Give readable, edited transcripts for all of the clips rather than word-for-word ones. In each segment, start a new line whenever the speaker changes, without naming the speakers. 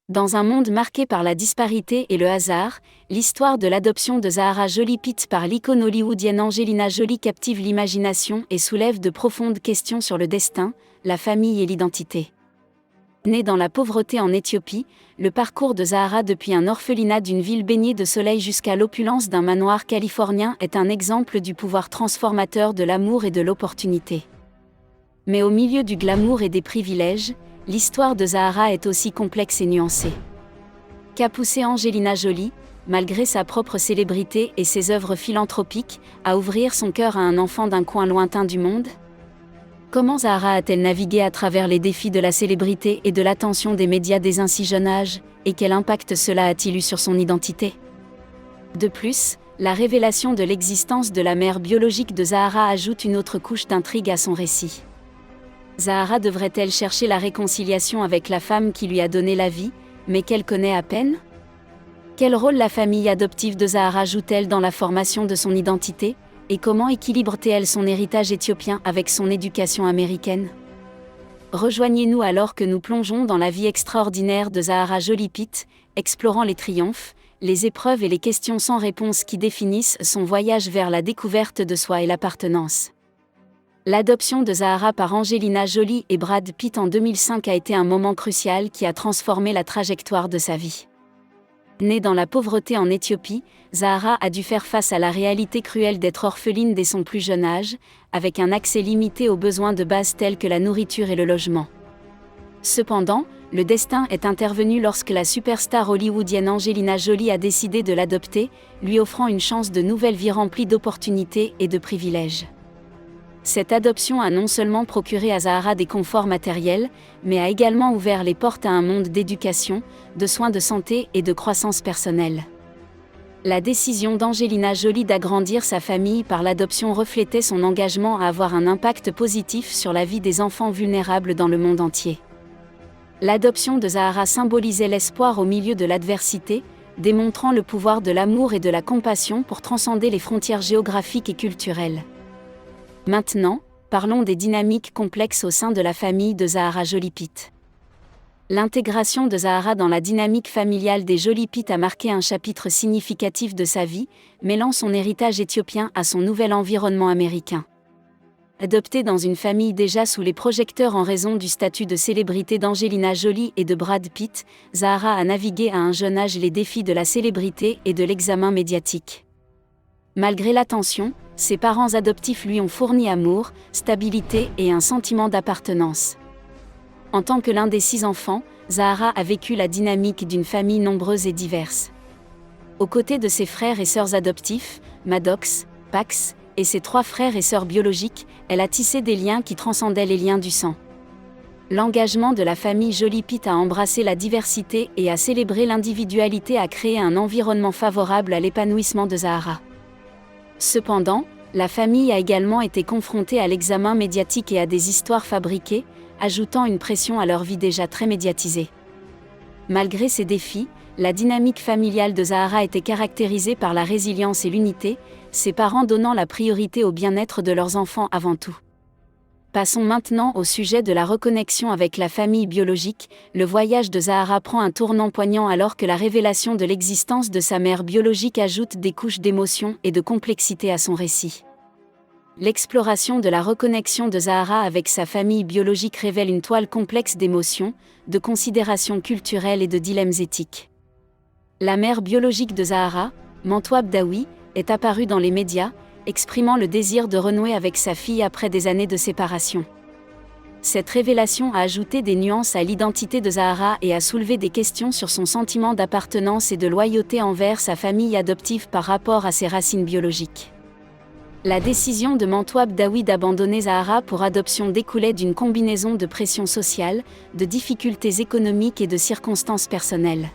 Dans un monde marqué par la disparité et le hasard, l'histoire de l'adoption de Zahara Jolie-Pitt par l'icône hollywoodienne Angelina Jolie captive l'imagination et soulève de profondes questions sur le destin, la famille et l'identité. Née dans la pauvreté en Éthiopie, le parcours de Zahara depuis un orphelinat d'une ville baignée de soleil jusqu'à l'opulence d'un manoir californien est un exemple du pouvoir transformateur de l'amour et de l'opportunité. Mais au milieu du glamour et des privilèges, l'histoire de Zahara est aussi complexe et nuancée. Qu'a poussé Angelina Jolie, malgré sa propre célébrité et ses œuvres philanthropiques, à ouvrir son cœur à un enfant d'un coin lointain du monde ? Comment Zahara a-t-elle navigué à travers les défis de la célébrité et de l'attention des médias dès un si jeune âge, et quel impact cela a-t-il eu sur son identité ? De plus, la révélation de l'existence de la mère biologique de Zahara ajoute une autre couche d'intrigue à son récit. Zahara devrait-elle chercher la réconciliation avec la femme qui lui a donné la vie, mais qu'elle connaît à peine ? Quel rôle la famille adoptive de Zahara joue-t-elle dans la formation de son identité ? Et comment équilibre-t-elle son héritage éthiopien avec son éducation américaine ? Rejoignez-nous alors que nous plongeons dans la vie extraordinaire de Zahara Jolie-Pitt, explorant les triomphes, les épreuves et les questions sans réponse qui définissent son voyage vers la découverte de soi et l'appartenance. L'adoption de Zahara par Angelina Jolie et Brad Pitt en 2005 a été un moment crucial qui a transformé la trajectoire de sa vie. Née dans la pauvreté en Éthiopie, Zahara a dû faire face à la réalité cruelle d'être orpheline dès son plus jeune âge, avec un accès limité aux besoins de base tels que la nourriture et le logement. Cependant, le destin est intervenu lorsque la superstar hollywoodienne Angelina Jolie a décidé de l'adopter, lui offrant une chance de nouvelle vie remplie d'opportunités et de privilèges. Cette adoption a non seulement procuré à Zahara des conforts matériels, mais a également ouvert les portes à un monde d'éducation, de soins de santé et de croissance personnelle. La décision d'Angelina Jolie d'agrandir sa famille par l'adoption reflétait son engagement à avoir un impact positif sur la vie des enfants vulnérables dans le monde entier. L'adoption de Zahara symbolisait l'espoir au milieu de l'adversité, démontrant le pouvoir de l'amour et de la compassion pour transcender les frontières géographiques et culturelles. Maintenant, parlons des dynamiques complexes au sein de la famille de Zahara Jolie-Pitt. L'intégration de Zahara dans la dynamique familiale des Jolie-Pitt a marqué un chapitre significatif de sa vie, mêlant son héritage éthiopien à son nouvel environnement américain. Adoptée dans une famille déjà sous les projecteurs en raison du statut de célébrité d'Angelina Jolie et de Brad Pitt, Zahara a navigué à un jeune âge les défis de la célébrité et de l'examen médiatique. Malgré l'attention, ses parents adoptifs lui ont fourni amour, stabilité et un sentiment d'appartenance. En tant que l'un des 6 enfants, Zahara a vécu la dynamique d'une famille nombreuse et diverse. Aux côtés de ses frères et sœurs adoptifs, Maddox, Pax, et ses 3 frères et sœurs biologiques, elle a tissé des liens qui transcendaient les liens du sang. L'engagement de la famille Jolie-Pitt à embrasser la diversité et à célébrer l'individualité a créé un environnement favorable à l'épanouissement de Zahara. Cependant, la famille a également été confrontée à l'examen médiatique et à des histoires fabriquées, ajoutant une pression à leur vie déjà très médiatisée. Malgré ces défis, la dynamique familiale de Zahara était caractérisée par la résilience et l'unité, ses parents donnant la priorité au bien-être de leurs enfants avant tout. Passons maintenant au sujet de la reconnexion avec la famille biologique. Le voyage de Zahara prend un tournant poignant alors que la révélation de l'existence de sa mère biologique ajoute des couches d'émotion et de complexité à son récit. L'exploration de la reconnexion de Zahara avec sa famille biologique révèle une toile complexe d'émotions, de considérations culturelles et de dilemmes éthiques. La mère biologique de Zahara, Mantouab Dawi, est apparue dans les médias, exprimant le désir de renouer avec sa fille après des années de séparation. Cette révélation a ajouté des nuances à l'identité de Zahara et a soulevé des questions sur son sentiment d'appartenance et de loyauté envers sa famille adoptive par rapport à ses racines biologiques. La décision de Mantouab Dawi d'abandonner Zahara pour adoption découlait d'une combinaison de pression sociale, de difficultés économiques et de circonstances personnelles.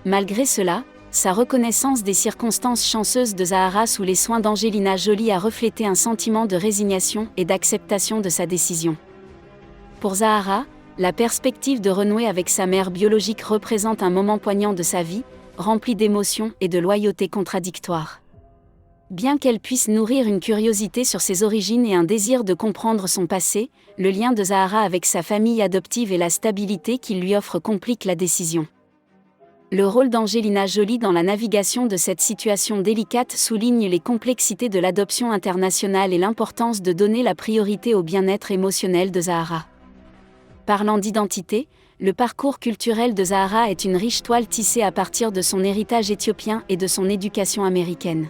Malgré cela, sa reconnaissance des circonstances chanceuses de Zahara sous les soins d'Angelina Jolie a reflété un sentiment de résignation et d'acceptation de sa décision. Pour Zahara, la perspective de renouer avec sa mère biologique représente un moment poignant de sa vie, rempli d'émotions et de loyauté contradictoires. Bien qu'elle puisse nourrir une curiosité sur ses origines et un désir de comprendre son passé, le lien de Zahara avec sa famille adoptive et la stabilité qu'il lui offre compliquent la décision. Le rôle d'Angelina Jolie dans la navigation de cette situation délicate souligne les complexités de l'adoption internationale et l'importance de donner la priorité au bien-être émotionnel de Zahara. Parlant d'identité, le parcours culturel de Zahara est une riche toile tissée à partir de son héritage éthiopien et de son éducation américaine.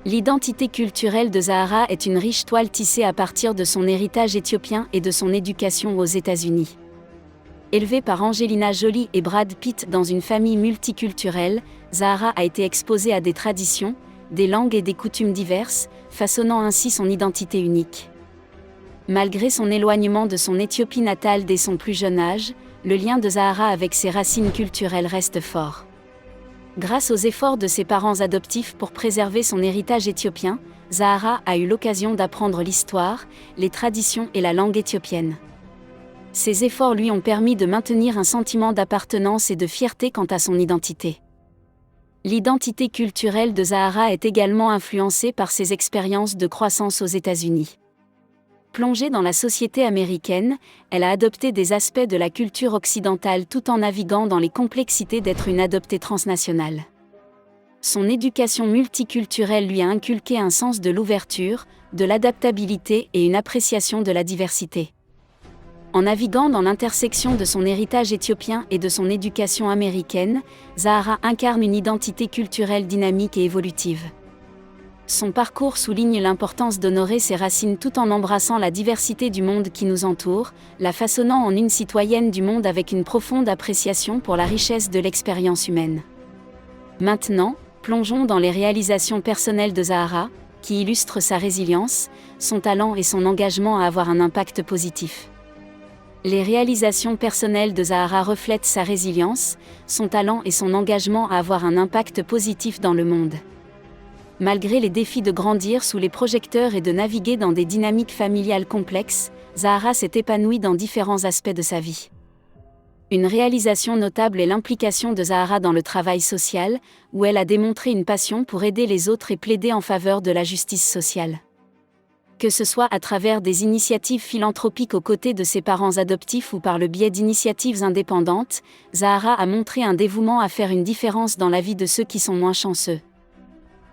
L'identité culturelle de Zahara est une riche toile tissée à partir de son héritage éthiopien et de son éducation aux États-Unis. Élevée par Angelina Jolie et Brad Pitt dans une famille multiculturelle, Zahara a été exposée à des traditions, des langues et des coutumes diverses, façonnant ainsi son identité unique. Malgré son éloignement de son Éthiopie natale dès son plus jeune âge, le lien de Zahara avec ses racines culturelles reste fort. Grâce aux efforts de ses parents adoptifs pour préserver son héritage éthiopien, Zahara a eu l'occasion d'apprendre l'histoire, les traditions et la langue éthiopienne. Ces efforts lui ont permis de maintenir un sentiment d'appartenance et de fierté quant à son identité. L'identité culturelle de Zahara est également influencée par ses expériences de croissance aux États-Unis. Plongée dans la société américaine, elle a adopté des aspects de la culture occidentale tout en naviguant dans les complexités d'être une adoptée transnationale. Son éducation multiculturelle lui a inculqué un sens de l'ouverture, de l'adaptabilité et une appréciation de la diversité. En naviguant dans l'intersection de son héritage éthiopien et de son éducation américaine, Zahara incarne une identité culturelle dynamique et évolutive. Son parcours souligne l'importance d'honorer ses racines tout en embrassant la diversité du monde qui nous entoure, la façonnant en une citoyenne du monde avec une profonde appréciation pour la richesse de l'expérience humaine. Maintenant, plongeons dans les réalisations personnelles de Zahara, qui illustrent sa résilience, son talent et son engagement à avoir un impact positif. Les réalisations personnelles de Zahara reflètent sa résilience, son talent et son engagement à avoir un impact positif dans le monde. Malgré les défis de grandir sous les projecteurs et de naviguer dans des dynamiques familiales complexes, Zahara s'est épanouie dans différents aspects de sa vie. Une réalisation notable est l'implication de Zahara dans le travail social, où elle a démontré une passion pour aider les autres et plaider en faveur de la justice sociale. Que ce soit à travers des initiatives philanthropiques aux côtés de ses parents adoptifs ou par le biais d'initiatives indépendantes, Zahara a montré un dévouement à faire une différence dans la vie de ceux qui sont moins chanceux.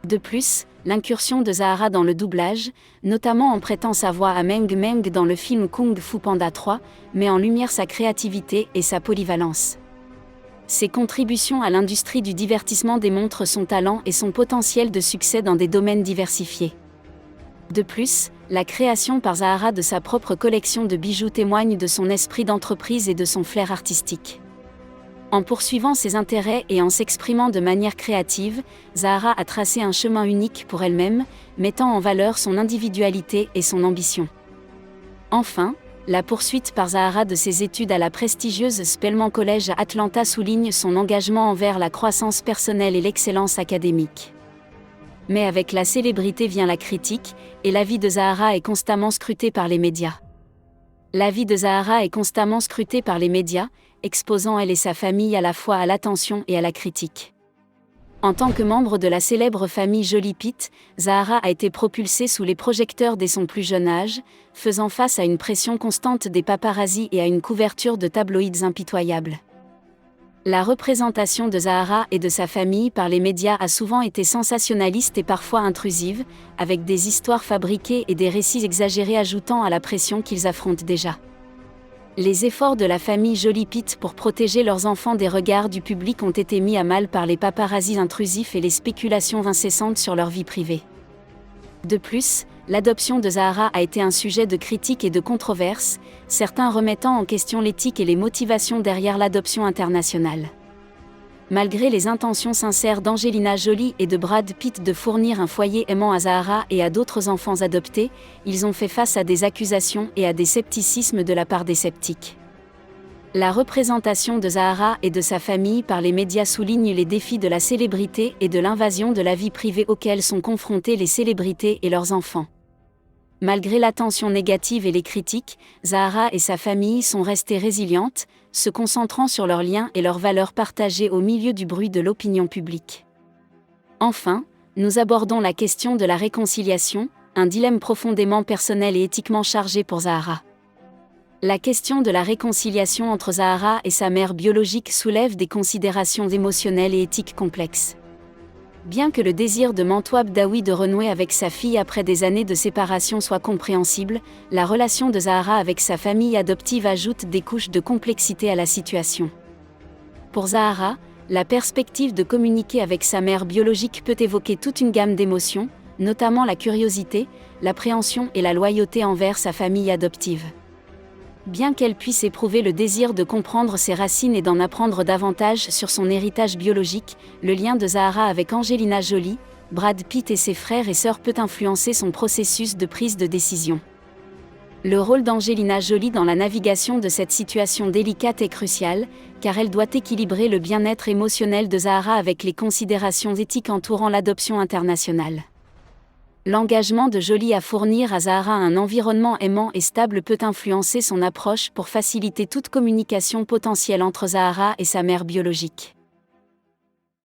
De plus, l'incursion de Zahara dans le doublage, notamment en prêtant sa voix à Meng Meng dans le film Kung Fu Panda 3, met en lumière sa créativité et sa polyvalence. Ses contributions à l'industrie du divertissement démontrent son talent et son potentiel de succès dans des domaines diversifiés. De plus, la création par Zahara de sa propre collection de bijoux témoigne de son esprit d'entreprise et de son flair artistique. En poursuivant ses intérêts et en s'exprimant de manière créative, Zahara a tracé un chemin unique pour elle-même, mettant en valeur son individualité et son ambition. Enfin, la poursuite par Zahara de ses études à la prestigieuse Spelman College à Atlanta souligne son engagement envers la croissance personnelle et l'excellence académique. Mais avec la célébrité vient la critique, et la vie de Zahara est constamment scrutée par les médias. La vie de Zahara est constamment scrutée par les médias, exposant elle et sa famille à la fois à l'attention et à la critique. En tant que membre de la célèbre famille Jolie Pitt, Zahara a été propulsée sous les projecteurs dès son plus jeune âge, faisant face à une pression constante des paparazzis et à une couverture de tabloïds impitoyables. La représentation de Zahara et de sa famille par les médias a souvent été sensationnaliste et parfois intrusive, avec des histoires fabriquées et des récits exagérés ajoutant à la pression qu'ils affrontent déjà. Les efforts de la famille Jolie Pitt pour protéger leurs enfants des regards du public ont été mis à mal par les paparazzis intrusifs et les spéculations incessantes sur leur vie privée. De plus, l'adoption de Zahara a été un sujet de critique et de controverse, certains remettant en question l'éthique et les motivations derrière l'adoption internationale. Malgré les intentions sincères d'Angelina Jolie et de Brad Pitt de fournir un foyer aimant à Zahara et à d'autres enfants adoptés, ils ont fait face à des accusations et à des scepticismes de la part des sceptiques. La représentation de Zahara et de sa famille par les médias souligne les défis de la célébrité et de l'invasion de la vie privée auxquels sont confrontés les célébrités et leurs enfants. Malgré l'attention négative et les critiques, Zahara et sa famille sont restées résilientes, se concentrant sur leurs liens et leurs valeurs partagées au milieu du bruit de l'opinion publique. Enfin, nous abordons la question de la réconciliation, un dilemme profondément personnel et éthiquement chargé pour Zahara. La question de la réconciliation entre Zahara et sa mère biologique soulève des considérations émotionnelles et éthiques complexes. Bien que le désir de Mantoue Daoui de renouer avec sa fille après des années de séparation soit compréhensible, la relation de Zahara avec sa famille adoptive ajoute des couches de complexité à la situation. Pour Zahara, la perspective de communiquer avec sa mère biologique peut évoquer toute une gamme d'émotions, notamment la curiosité, l'appréhension et la loyauté envers sa famille adoptive. Bien qu'elle puisse éprouver le désir de comprendre ses racines et d'en apprendre davantage sur son héritage biologique, le lien de Zahara avec Angelina Jolie, Brad Pitt et ses frères et sœurs peut influencer son processus de prise de décision. Le rôle d'Angelina Jolie dans la navigation de cette situation délicate est crucial, car elle doit équilibrer le bien-être émotionnel de Zahara avec les considérations éthiques entourant l'adoption internationale. L'engagement de Jolie à fournir à Zahara un environnement aimant et stable peut influencer son approche pour faciliter toute communication potentielle entre Zahara et sa mère biologique.